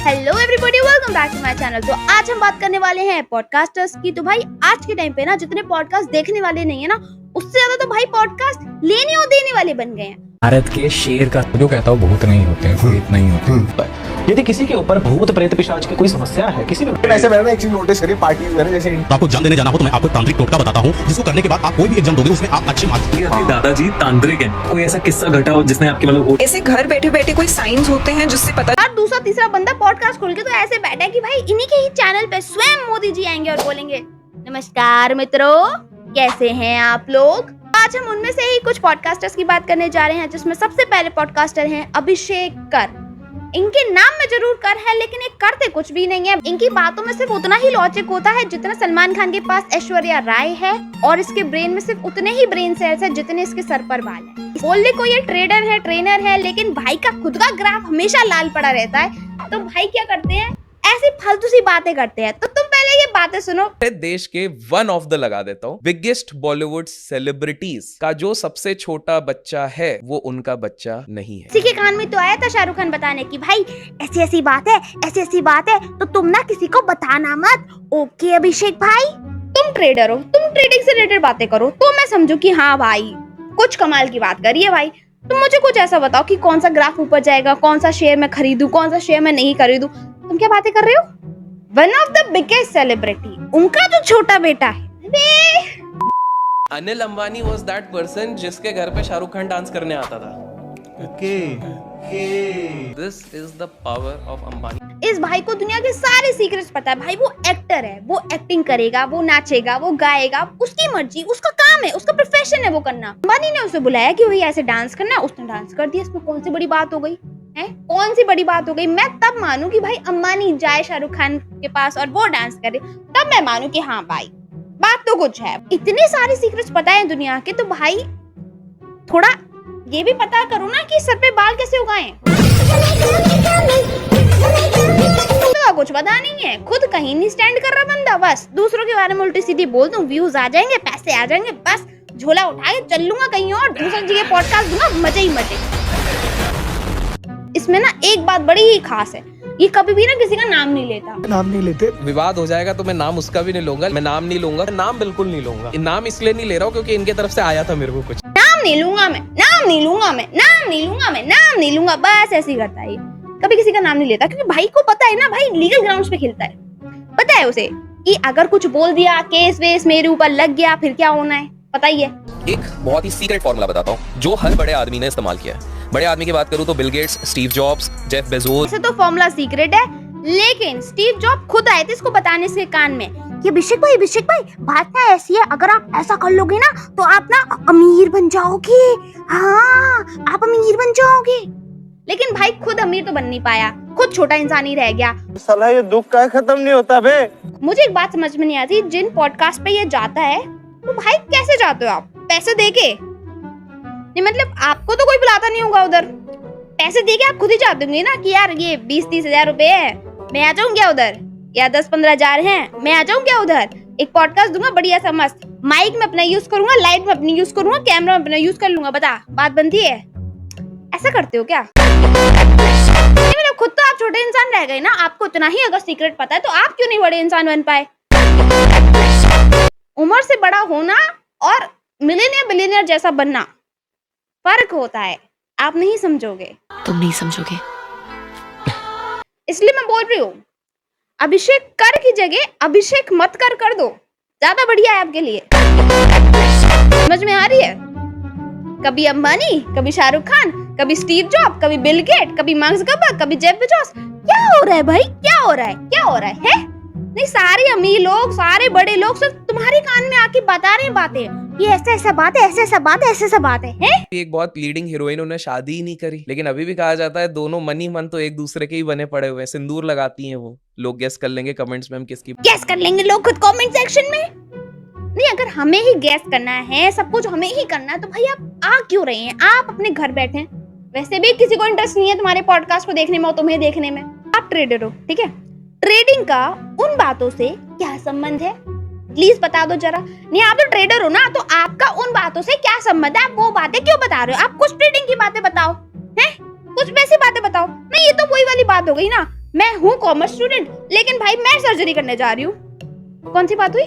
Hello everybody, welcome back to my channel. तो आज हम बात करने वाले हैं पॉडकास्टर्स की। तो भाई आज के टाइम पे ना जितने पॉडकास्ट देखने वाले नहीं है ना, उससे ज्यादा तो भाई पॉडकास्ट लेने और देने वाले बन गए हैं। भारत के शेर का जो कहता हूँ भूत नहीं होते हैं, प्रेत नहीं होते हैं। यदि किसी के ऊपर भूत प्रेत पिशाच की कोई समस्या है, किसी भी ऐसे मैंने एक चीज नोटिस करी पार्टी में, जैसे तो आपको एग्जाम देने जाना हो तो मैं आपको तांत्रिक टोटका बताता हूँ, जिसको करने के बाद आप कोई भी एग्जाम दोगे उसमें आप अच्छे मार्क्स। दादाजी तांत्रिक हैं। कोई ऐसा किस्सा घटा हो जिसने आपके मतलब ऐसे घर बैठे बैठे कोई साइंस होते हैं जिससे पता और दूसरा तीसरा बंदा पॉडकास्ट खोल के तो ऐसे बैठा है कि भाई इन्हीं के ही चैनल पे स्वयं मोदी जी आएंगे और बोलेंगे, नमस्कार मित्रों, कैसे हैं आप लोग। आज हम उनमें से ही कुछ पॉडकास्टर्स की बात करने जा रहे हैं, जिसमें सबसे पहले पॉडकास्टर हैं अभिषेक कर। इनके नाम में जरूर कर है, लेकिन ये करते कुछ भी नहीं है। इनकी बातों में सिर्फ उतना ही लॉजिक होता है जितना सलमान खान के पास ऐश्वर्या राय है, और इसके ब्रेन में सिर्फ उतने ही ब्रेन सेल्स है जितने इसके सर पर बाल है। बोलने को ये ट्रेडर है, ट्रेनर है, लेकिन भाई का खुद का ग्राफ हमेशा लाल पड़ा रहता है। तो भाई क्या करते हैं, ऐसी फालतू सी बातें करते हैं। तो तुम पहले ये बातें सुनो। देश के वन ऑफ द लगा देता हूँ, बिगेस्ट बॉलीवुड सेलिब्रिटीज का जो सबसे छोटा बच्चा है वो उनका बच्चा नहीं है। किसी के कान में तो आया था शाहरुख खान बताने की, भाई ऐसी ऐसी बात है, ऐसी ऐसी बात है, तो तुम ना किसी को बताना मत। ओके अभिषेक भाई, तुम ट्रेडर हो, तुम ट्रेडिंग से रिलेटेड बातें करो तो मैं समझू कि हाँ भाई कुछ कमाल की बात करिए। भाई तुम मुझे कुछ ऐसा बताओ कि कौन सा ग्राफ ऊपर जाएगा, कौन सा शेयर मैं खरीदूं, कौन सा शेयर मैं नहीं खरीदूं। तुम क्या बातें कर रहे हो। One of the biggest celebrity, उनका जो छोटा बेटा है। Anil Ambani was that person जिसके घर पे शाहरुख खान डांस करने आता था। This is the power of Ambani. इस भाई को दुनिया के सारे सीक्रेट्स पता है। भाई वो एक्टर है, वो एक्टिंग करेगा, वो नाचेगा, वो गाएगा, उसकी मर्जी, उसका काम है, उसका प्रोफेशन है वो करना। अंबानी ने उसे बुलाया कि वही ऐसे डांस करना, उसने डांस कर दिया। इसमें कौन सी बड़ी बात हो गई है, कौन सी बड़ी बात हो गई। मैं तब मानू कि भाई अंबानी जाए शाहरुख खान के पास और वो डांस करे, तब मैं मानू कि हाँ भाई बात तो कुछ है। इतने सारे सीक्रेट्स पता है दुनिया के, तो भाई थोड़ा ये भी पता करो ना कि सर पे बाल कैसे उगाए। तो कुछ पता नहीं है, खुद कहीं नहीं स्टैंड कर रहा बंदा, बस दूसरों के बारे में उल्टी सीधी बोल दूं, व्यूज आ जाएंगे, पैसे आ जाएंगे, बस झोला उठा के चल लूंगा कहीं और, दूसरी जगह पॉडकास्ट दूंगा, मजे ही मजे। इसमें ना एक बात बड़ी ही खास है, ये कभी भी ना किसी का नाम नहीं लेता। नाम नहीं लेते। विवाद हो जाएगा तो मैं नाम उसका भी नहीं लूंगा, मैं नाम नहीं लूंगा, नाम बिल्कुल नहीं लूंगा। नाम इसलिए नहीं ले रहा हूँ क्योंकि इनके तरफ से आया था मेरे को कुछ। नाम नहीं लूंगा मैं, नाम नहीं लूंगा मैं, नाम नहीं लूंगा मैं, नाम नहीं लूंगा, बस ऐसे ही करता है। कभी किसी का नाम नहीं लेता क्योंकि भाई को पता है ना, भाई लीगल ग्राउंड्स पे खेलता है। पता है उसे कि अगर कुछ बोल दिया, केस वेस मेरे ऊपर लग गया, फिर क्या होना है पता ही है। एक बहुत ही सीक्रेट फॉर्मूला बताता हूँ जो हर बड़े आदमी ने इस्तेमाल किया है। बड़े आदमी की बात करूँ तो Bill Gates, Steve jobs, Jeff Bezos. ऐसे तो फॉर्मूला सीक्रेट है, लेकिन स्टीव जॉब खुद आए थे इसको बताने से कान में कि अभिषेक भाई बात ना ऐसी है, अगर आप ऐसा कर लोगे ना तो आप ना अमीर बन जाओगे। हाँ आप अमीर बन जाओगे। लेकिन भाई खुद अमीर तो बन नहीं पाया, खुद छोटा इंसान ही रह गया। साला ये दुख का खत्म नहीं होता बे। मुझे एक बात समझ में नहीं आती, जिन पॉडकास्ट पे ये जाता है तो भाई कैसे जाते हो आप, पैसे देके? नहीं मतलब आपको तो कोई बुलाता नहीं होगा उधर, पैसे देके आप खुद ही जाते होंगे ना कि यार ये 20-30 हजार रुपए है, मैं आ जाऊं क्या उधर, या 10-15 हजार है, मैं आ जाऊं क्या उधर, एक पॉडकास्ट दूंगा बढ़िया सा मस्त, माइक में अपना यूज करूंगा, लाइट में अपनी यूज करूंगा, कैमरा में अपना यूज कर लूंगा, बता बात बनती है? ऐसा करते हो क्या? मतलब खुद तो आप छोटे इंसान रह गए ना, आपको इतना ही अगर सीक्रेट पता है तो आप क्यों नहीं बड़े इंसान बन पाए? उम्र से बड़ा होना और मिलियनियर बिलियनियर जैसा बनना फर्क होता है, आप नहीं समझोगे। तुम नहीं समझोगे। इसलिए मैं बोल रही हूँ, अभिषेक कर की जगह अभिषेक मत कर दो, ज्यादा बढ़िया है आपके लिए। समझ में आ रही है? कभी अंबानी, कभी शाहरुख खान, कभी स्टीव जॉब, कभी बिल गेट, कभी मार्क ज़करबर्ग, कभी जेफ बेजोस। क्या हो रहा है भाई, क्या हो रहा है, क्या हो रहा है? नहीं सारे अमीर लोग, सारे बड़े लोग सिर्फ तुम्हारे कान में आके बता रहे बातें, ये ऐसा ऐसा बात है, ऐसा ऐसा बात है, ऐसा ऐसा बात है? एक बहुत लीडिंग हीरोइन, उन्हें शादी ही नहीं करी, लेकिन अभी भी कहा जाता है दोनों मन ही मन तो एक दूसरे के ही बने पड़े हुए हैं। सिंदूर लगाती हैं वो। लोग गेस कर लेंगे कमेंट्स में हम किसकी गैस कर लेंगे लोग खुद कमेंट सेक्शन में। नहीं अगर हमें ही गैस करना है, सब कुछ हमें ही करना है, तो भाई आप आ क्यों रहे हैं? आप अपने घर बैठे हैं, वैसे भी किसी को इंटरेस्ट नहीं है तुम्हारे पॉडकास्ट को देखने में और तुम्हें देखने में। आप ट्रेडर हो, ठीक है, ट्रेडिंग का उन बातों से क्या संबंध है, प्लीज बता दो जरा। नहीं आप तो ट्रेडर हो ना, तो आपका उन बातों से क्या संबंध है? आप वो बातें क्यों बता रहे हो? आप कुछ ट्रेडिंग की बातें बताओ, हैं? कुछ वैसी बातें बताओ। नहीं ये तो वही वाली बात हो गई ना मैं हूँ कॉमर्स स्टूडेंट, लेकिन भाई मैं सर्जरी करने जा रही हूँ। कौन सी बात हुई?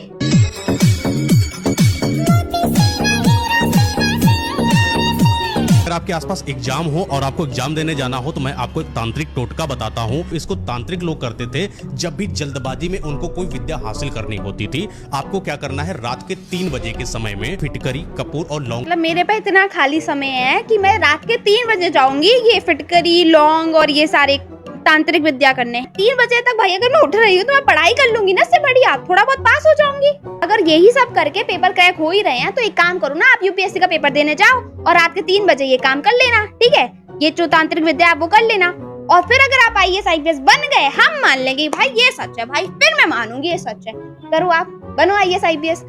अगर आपके आसपास एग्जाम हो और आपको एग्जाम देने जाना हो तो मैं आपको एक तांत्रिक टोटका बताता हूँ। इसको तांत्रिक लोग करते थे जब भी जल्दबाजी में उनको कोई विद्या हासिल करनी होती थी। आपको क्या करना है, रात के 3 बजे के समय में फिटकरी, कपूर और लौंग। मतलब मेरे पास इतना खाली समय है कि मैं रात के 3 बजे जाऊंगी ये फिटकरी, लौंग और ये सारे तांत्रिक विद्या करने। 3 बजे तक भाई अगर मैं उठ रही हूँ तो मैं पढ़ाई कर लूंगी ना, इससे बढ़िया थोड़ा बहुत पास हो जाऊंगी। अगर यही सब करके पेपर क्रैक हो ही रहे हैं तो एक काम करो ना, आप यूपीएससी का पेपर देने जाओ और रात के 3 बजे ये काम कर लेना, ठीक है? ये जो तांत्रिक विद्या आप वो कर लेना, और फिर अगर आप IAS IPS बन गए, हम मान लेंगे भाई ये सच है, भाई फिर मैं मानूंगी ये सच है। करो, आप बनो IAS IPS।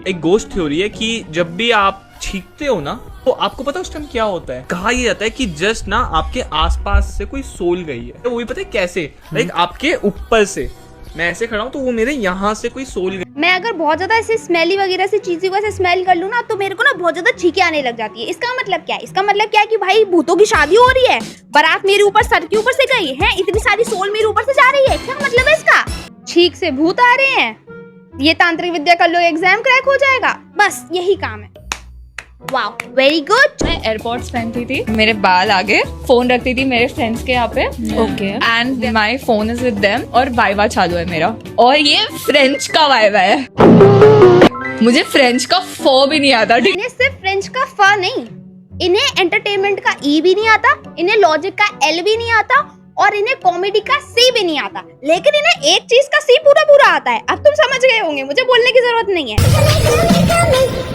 एक गोस्ट थ्योरी है कि जब भी आप छींकते हो ना तो आपको पता है उस टाइम क्या होता है। कहा यह जाता है कि जस्ट ना आपके आसपास से कोई सोल गई है, तो वो भी पता है कैसे, लाइक आपके ऊपर से मैं ऐसे खड़ा हूँ तो वो मेरे यहाँ से कोई सोल गई। मैं अगर बहुत ज्यादा ऐसे स्मेली वगैरह से चीजों को ऐसे स्मेल कर लूँ ना तो मेरे को ना बहुत ज्यादा छींके आने लग जाती है। इसका मतलब क्या है? इसका मतलब क्या है कि भाई भूतों की शादी हो रही है, बारात मेरे ऊपर सर के ऊपर से गई है, इतनी सारी सोल मेरे ऊपर से जा रही है। क्या मतलब है इसका? छींक से भूत आ रहे हैं, ये तांत्रिक विद्या कर लो, एग्जाम क्रैक हो जाएगा, बस यही काम है। Wow, very good. मैं एयरपॉड्स पहनती थी, मेरे बाल आगे, फोन रखती थी मेरे फ्रेंड्स के यहाँ पे, okay, and my phone is with them, और वाइवा चालू है मेरा, और ये फ्रेंच का वाइवा है। मुझे फ्रेंच का फ भी नहीं आता। इन्हें सिर्फ फ्रेंच का फ नहीं, इन्हें एंटरटेनमेंट का ई भी नहीं आता, इन्हें लॉजिक का एल भी नहीं आता, और इन्हें कॉमेडी का सी भी नहीं आता, लेकिन इन्हें एक चीज का सी पूरा पूरा आता है। अब तुम समझ गए होंगे, मुझे बोलने की जरूरत नहीं है।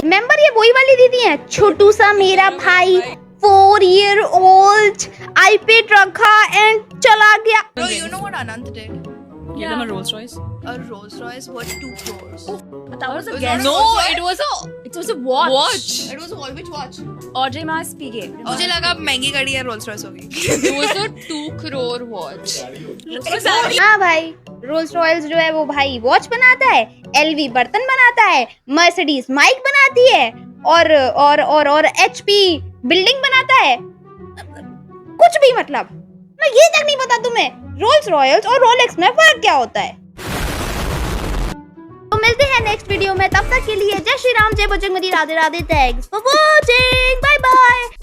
मेंबर ये वही वाली दीदी है, छोटू सा मेरा भाई 4 year old, iPad रखा एंड चला गया। Bro, you know what Anant did? Give them a Rolls Royce. A Rolls Royce worth 2 crores. That was a It was guess. not a No, Rolls Royce. it was a watch. Watch. It was a which watch? Audrey Mas Piguet. मुझे लगा अब महंगी गाड़ी है, Rolls Royce होगी। It was a 2 crore watch. हाँ भाई, roles Royals जो है वो भाई वॉच बनाता है, LV बर्तन बनाता है, मर्सिडीज माइक बनाती है, और HP बिल्डिंग बनाता है। कुछ भी मतलब, मैं ये तक नहीं पता तुम्हें रोल्स रॉयल्स और रोलेक्स में फर्क क्या होता है। तो मिलते हैं नेक्स्ट वीडियो में, तब तक के लिए जय श्री राम, जय Bajrangbali, Radhe Radhe, thanks for watching, bye bye.